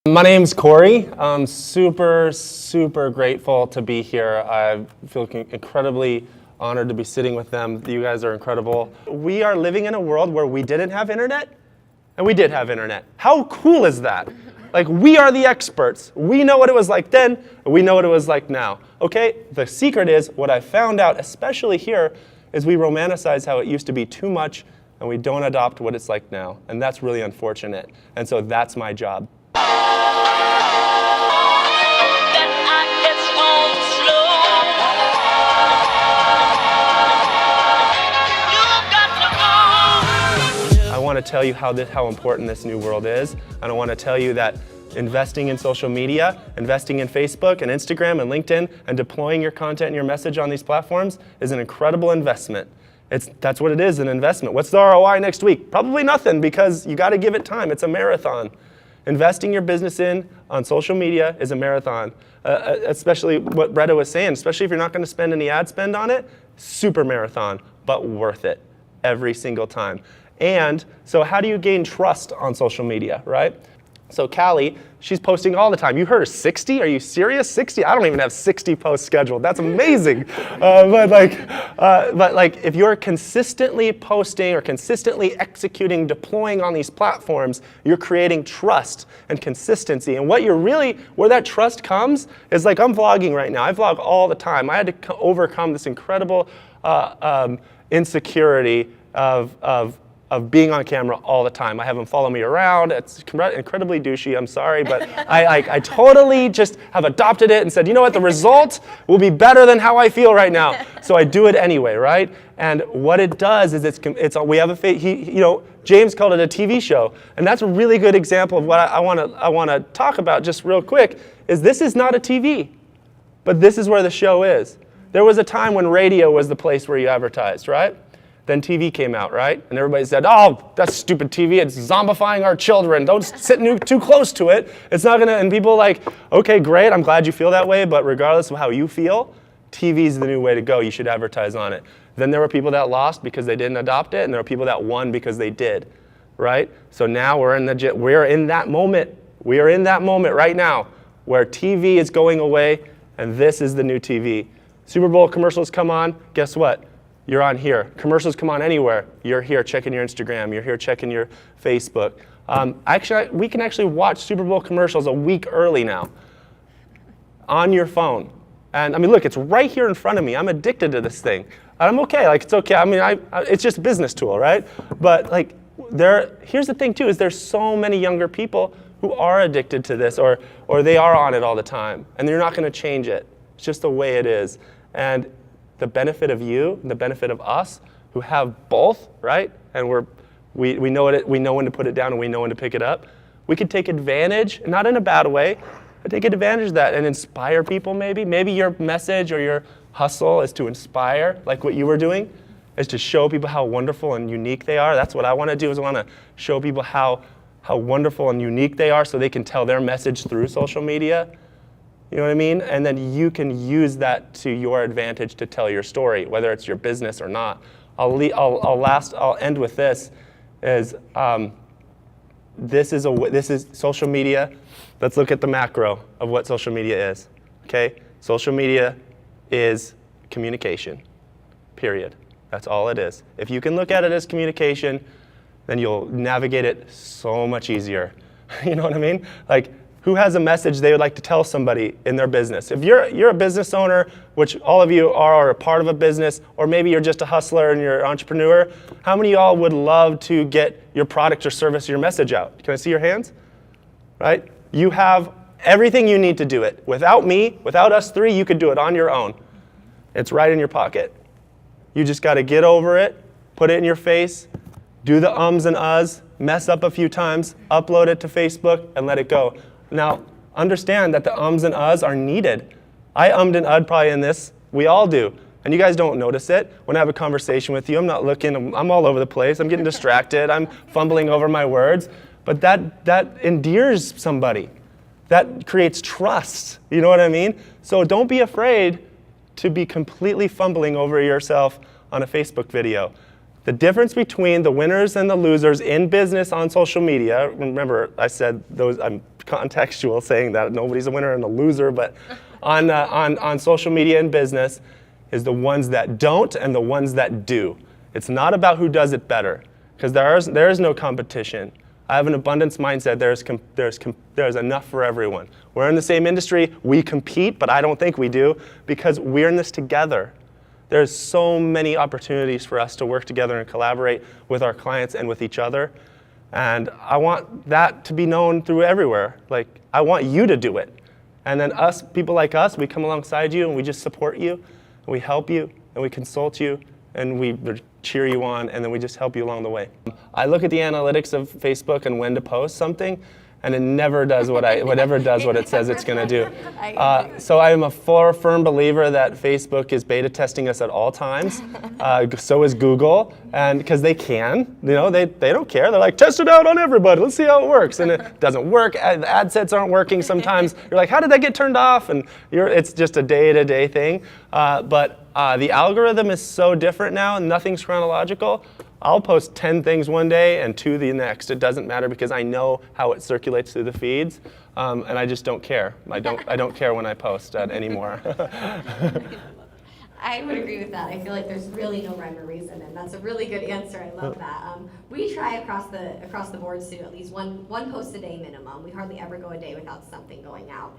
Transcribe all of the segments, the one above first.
My name's Corey. I'm super grateful to be here. I feel incredibly honored to be sitting with them. You guys are incredible. We are living in a world where we didn't have internet, and we did have internet. How cool is that? Like, we are the experts. We know what it was like then, and we know what it was like now. Okay? The secret is, what I found out, especially here, is we romanticize how it used to be too much, and we don't adopt what it's like now. And that's really unfortunate. And so that's my job. I want to tell you how important this new world is, and I want to tell you that investing in social media, investing in Facebook and Instagram and LinkedIn, and deploying your content and your message on these platforms is an incredible investment. That's what it is, an investment. What's the ROI next week? Probably nothing, because you got to give it time. It's a marathon. Investing your business on social media is a marathon, especially what Bretta was saying, especially if you're not going to spend any ad spend on it, super marathon, but worth it every single time. And so how do you gain trust on social media, right? So Callie, she's posting all the time. You heard her 60? Are you serious? 60? I don't even have 60 posts scheduled. That's amazing. But if you're consistently posting or consistently executing, deploying on these platforms, you're creating trust and consistency. And where that trust comes is, like, I'm vlogging right now. I vlog all the time. I had to overcome this incredible insecurity of being on camera all the time. I have them follow me around. It's incredibly douchey, I'm sorry, but I totally just have adopted it and said, you know what, the result will be better than how I feel right now. So I do it anyway, right? And what it does is we have James called it a TV show, and that's a really good example of what I want to talk about just real quick, is this is not a TV, but this is where the show is. There was a time when radio was the place where you advertised, right? Then TV came out, right? And everybody said, oh, that's stupid TV. It's zombifying our children. Don't sit too close to it. It's not gonna, and people are like, okay, great, I'm glad you feel that way, but regardless of how you feel, TV is the new way to go. You should advertise on it. Then there were people that lost because they didn't adopt it, and there were people that won because they did, right? So now we're in that moment. We are in that moment right now where TV is going away, and this is the new TV. Super Bowl commercials come on, guess what? You're on here. Commercials come on anywhere. You're here checking your Instagram. You're here checking your Facebook. We can actually watch Super Bowl commercials a week early now on your phone. And I mean, look, it's right here in front of me. I'm addicted to this thing. I'm okay. Like, it's okay. I mean, it's just a business tool, right? But like, here's the thing too: is there's so many younger people who are addicted to this, or they are on it all the time, and you're not going to change it. It's just the way it is. And the benefit of you, the benefit of us, who have both, right? And we know when to put it down and we know when to pick it up. We could take advantage, not in a bad way, but take advantage of that and inspire people maybe. Maybe your message or your hustle is to inspire, like what you were doing, is to show people how wonderful and unique they are. That's what I want to do, is I want to show people how wonderful and unique they are so they can tell their message through social media. You know what I mean? And then you can use that to your advantage to tell your story, whether it's your business or not. I'll end with this: this is social media. Let's look at the macro of what social media is. Okay? Social media is communication. Period. That's all it is. If you can look at it as communication, then you'll navigate it so much easier. You know what I mean? Like, who has a message they would like to tell somebody in their business? If you're a business owner, which all of you are, or a part of a business, or maybe you're just a hustler and you're an entrepreneur, how many of y'all would love to get your product or service or your message out? Can I see your hands? Right? You have everything you need to do it. Without me, without us three, you could do it on your own. It's right in your pocket. You just got to get over it, put it in your face, do the ums and uhs, mess up a few times, upload it to Facebook, and let it go. Now, understand that the ums and uhs are needed. I ummed and uhed probably in this. We all do. And you guys don't notice it. When I have a conversation with you, I'm not looking, I'm all over the place. I'm getting distracted. I'm fumbling over my words. But that endears somebody. That creates trust. You know what I mean? So don't be afraid to be completely fumbling over yourself on a Facebook video. The difference between the winners and the losers in business on social media, remember I said those, I'm contextual, saying that nobody's a winner and a loser, but on social media and business is the ones that don't and the ones that do. It's not about who does it better, because there is no competition. I have an abundance mindset. There's enough for everyone. We're in the same industry. We compete, but I don't think we do, because we're in this together. There's so many opportunities for us to work together and collaborate with our clients and with each other. And I want that to be known through everywhere. Like, I want you to do it. And then us, people like us, we come alongside you and we just support you, and we help you, and we consult you, and we cheer you on, and then we just help you along the way. I look at the analytics of Facebook and when to post something, and it never does what it says it's going to do. So I am a firm believer that Facebook is beta testing us at all times. So is Google, and because they can, they don't care. They're like, test it out on everybody. Let's see how it works, and it doesn't work. The ad sets aren't working sometimes. You're like, how did that get turned off? And it's just a day-to-day thing. But the algorithm is so different now, and nothing's chronological. I'll post 10 things one day and 2 the next. It doesn't matter, because I know how it circulates through the feeds, and I just don't care. I don't care when I post anymore. I would agree with that. I feel like there's really no rhyme or reason, and that's a really good answer. I love that. We try across the board to do at least one post a day minimum. We hardly ever go a day without something going out.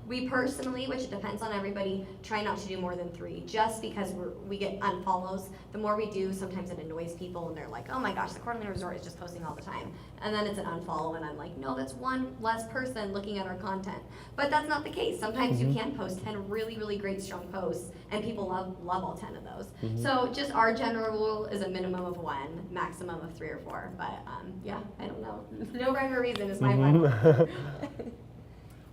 We personally, which it depends on everybody, try not to do more than 3, just because we get unfollows. The more we do, sometimes it annoys people, and they're like, oh my gosh, the Quarterly Resort is just posting all the time. And then it's an unfollow, and I'm like, no, that's one less person looking at our content. But that's not the case. Sometimes you can post 10 really, really great, strong posts, and people love all 10 of those. So just our general rule is a minimum of 1, maximum of 3 or 4. But yeah, I don't know. No rhyme or reason is my final.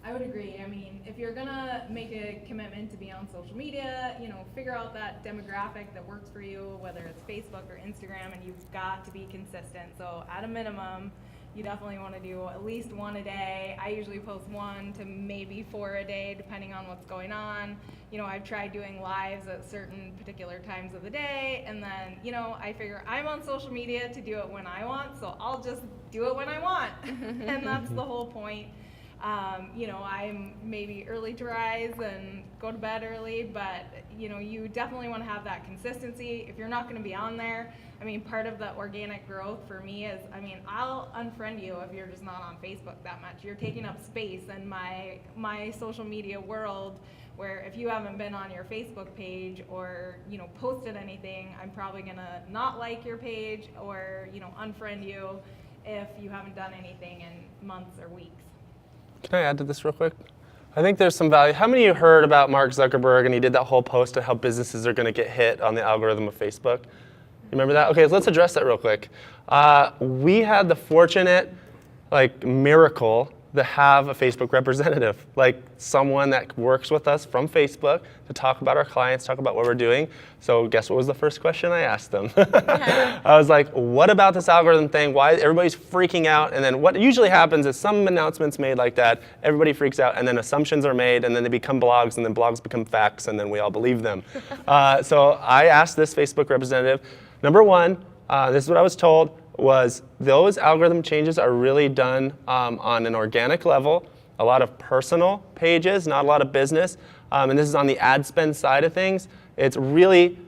I would agree. I mean, if you're gonna make a commitment to be on social media, figure out that demographic that works for you, whether it's Facebook or Instagram, and you've got to be consistent. So at a minimum, you definitely want to do at least 1 a day. I usually post 1 to maybe 4 a day, depending on what's going on. I've tried doing lives at certain particular times of the day, and then, I figure I'm on social media to do it when I want, so I'll just do it when I want. And that's the whole point. I'm maybe early to rise and go to bed early, but you definitely want to have that consistency. If you're not going to be on there, part of the organic growth for me is, I'll unfriend you if you're just not on Facebook that much. You're taking up space in my social media world, where if you haven't been on your Facebook page or posted anything, I'm probably gonna not like your page or unfriend you if you haven't done anything in months or weeks. Can I add to this real quick? I think there's some value. How many of you heard about Mark Zuckerberg, and he did that whole post on how businesses are going to get hit on the algorithm of Facebook? You remember that? Okay, so let's address that real quick. We had the fortunate miracle to have a Facebook representative, like someone that works with us from Facebook to talk about our clients, talk about what we're doing. So guess what was the first question I asked them? I was like, what about this algorithm thing? Why everybody's freaking out? And then what usually happens is some announcements made like that, everybody freaks out, and then assumptions are made, and then they become blogs, and then blogs become facts, and then we all believe them. So I asked this Facebook representative, number 1, this is what I was told, was those algorithm changes are really done on an organic level, a lot of personal pages, not a lot of business, and this is on the ad spend side of things. It's really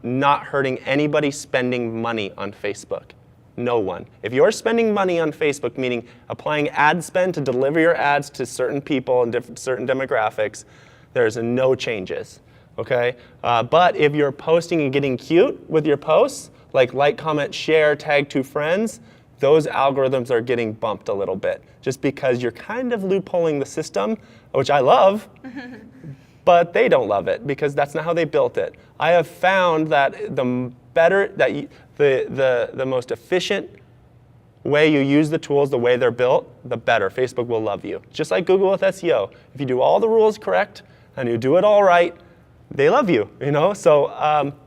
not hurting anybody spending money on Facebook. No one. If you're spending money on Facebook, meaning applying ad spend to deliver your ads to certain people and certain demographics, there's no changes, okay? But if you're posting and getting cute with your posts, like, comment, share, tag 2 friends, those algorithms are getting bumped a little bit, just because you're kind of loopholing the system, which I love, but they don't love it because that's not how they built it. I have found that the most efficient way you use the tools, the way they're built, the better. Facebook will love you. Just like Google with SEO. If you do all the rules correct and you do it all right, they love you, So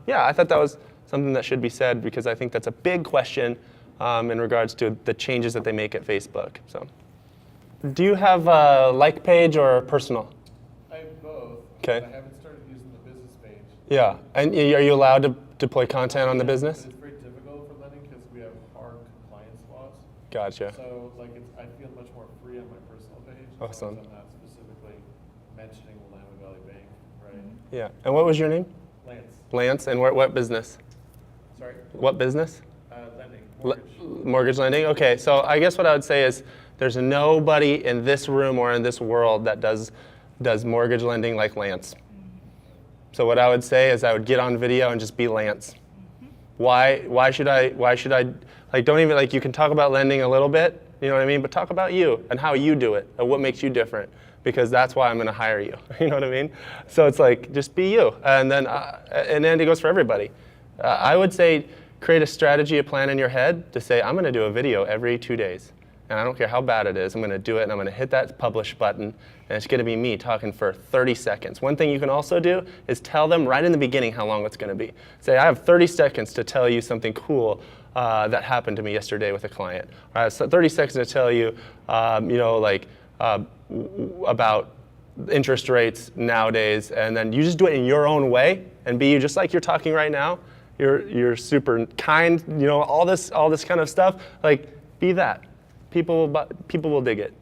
yeah, I thought that was something that should be said, because I think that's a big question in regards to the changes that they make at Facebook. So, do you have a like page or personal? I have both. Okay. I haven't started using the business page. Yeah, and are you allowed to deploy content on the business? It's very difficult for Lenny because we have hard compliance laws. Gotcha. So like I feel much more free on my personal page. Awesome. As long as I'm not specifically mentioning Willamette Valley Bank, right? Yeah. And what was your name? Lance. Lance. And what business? Sorry? What business? Lending. Le- Mortgage. mortgage lending? Okay, so I guess what I would say is there's nobody in this room or in this world that does mortgage lending like Lance. So what I would say is I would get on video and just be Lance. Why should I, like, don't even, like, you can talk about lending a little bit, you know what I mean? But talk about you and how you do it and what makes you different, because that's why I'm going to hire you. You know what I mean? So it's like, just be you. And then it goes for everybody. I would say create a strategy, a plan in your head to say, I'm going to do a video every 2 days. And I don't care how bad it is, I'm going to do it, and I'm going to hit that publish button, and it's going to be me talking for 30 seconds. One thing you can also do is tell them right in the beginning how long it's going to be. Say, I have 30 seconds to tell you something cool that happened to me yesterday with a client. Or I have 30 seconds to tell you, about interest rates nowadays, and then you just do it in your own way, and be you, just like you're talking right now. You're super kind, you know, all this kind of stuff. Like, be that. People will dig it.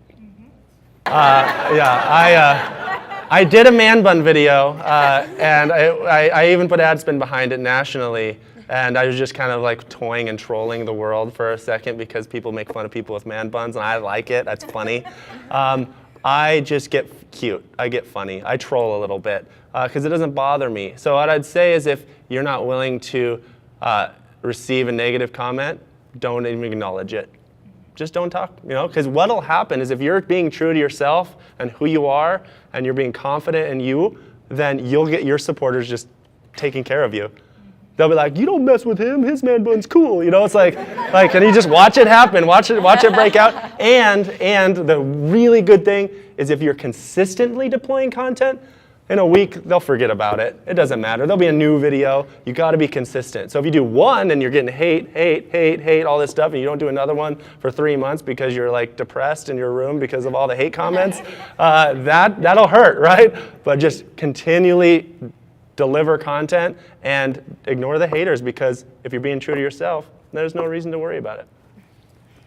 I did a man bun video, and I even put ad spend behind it nationally, and I was just kind of like toying and trolling the world for a second because people make fun of people with man buns, and I like it. That's funny. I just get cute. I get funny. I troll a little bit because it doesn't bother me. So what I'd say is, if you're not willing to receive a negative comment, don't even acknowledge it. Just don't talk, you know, because what'll happen is if you're being true to yourself and who you are, and you're being confident in you, then you'll get your supporters just taking care of you. They'll be like, you don't mess with him, his man bun's cool. You know, it's like, and you just watch it happen, watch it break out. And the really good thing is if you're consistently deploying content, in a week, they'll forget about it. It doesn't matter. There'll be a new video. You got to be consistent. So if you do one and you're getting hate, all this stuff, and you don't do another one for 3 months because you're like depressed in your room because of all the hate comments, that'll hurt, right? But just continually deliver content and ignore the haters, because if you're being true to yourself, there's no reason to worry about it.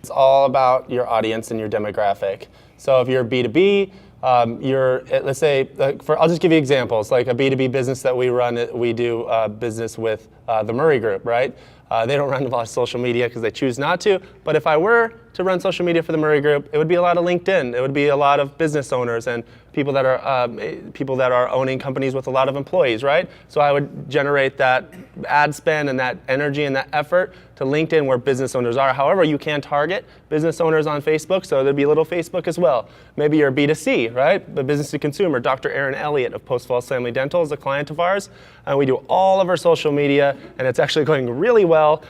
It's all about your audience and your demographic. So if you're B2B, let's say, I'll just give you examples, like a B2B business that we run, we do business with the Murray Group, right? They don't run a lot of social media because they choose not to, but if I were to run social media for the Murray Group, it would be a lot of LinkedIn, it would be a lot of business owners and people that are owning companies with a lot of employees, right? So I would generate that ad spend and that energy and that effort to LinkedIn where business owners are. However, you can target business owners on Facebook, so there'd be a little Facebook as well. Maybe you're B2C, right? The business to consumer. Dr. Erin Elliott of Post Falls Family Dental is a client of ours, and we do all of our social media, and it's actually going really well.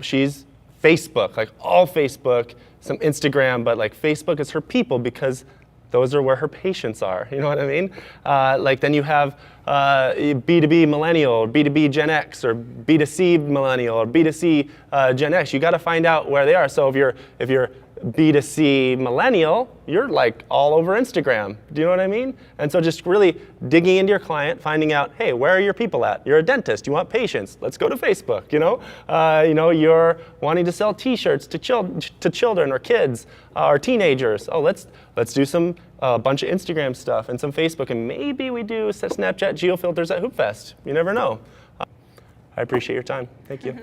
She's Facebook, like all Facebook, some Instagram, but like Facebook is her people because those are where her patients are, you know what I mean? Then you have B2B millennial, or B2B Gen X, or B2C millennial, or B2C Gen X. You got to find out where they are. So if you're B2C millennial, you're like all over Instagram. Do you know what I mean? And so just really digging into your client, finding out, hey, where are your people at? You're a dentist, you want patients, let's go to Facebook, you know? You're wanting to sell t-shirts to children or kids or teenagers. Oh, let's do a bunch of Instagram stuff and some Facebook, and maybe we do Snapchat geo filters at Hoop Fest. You never know. I appreciate your time. Thank you.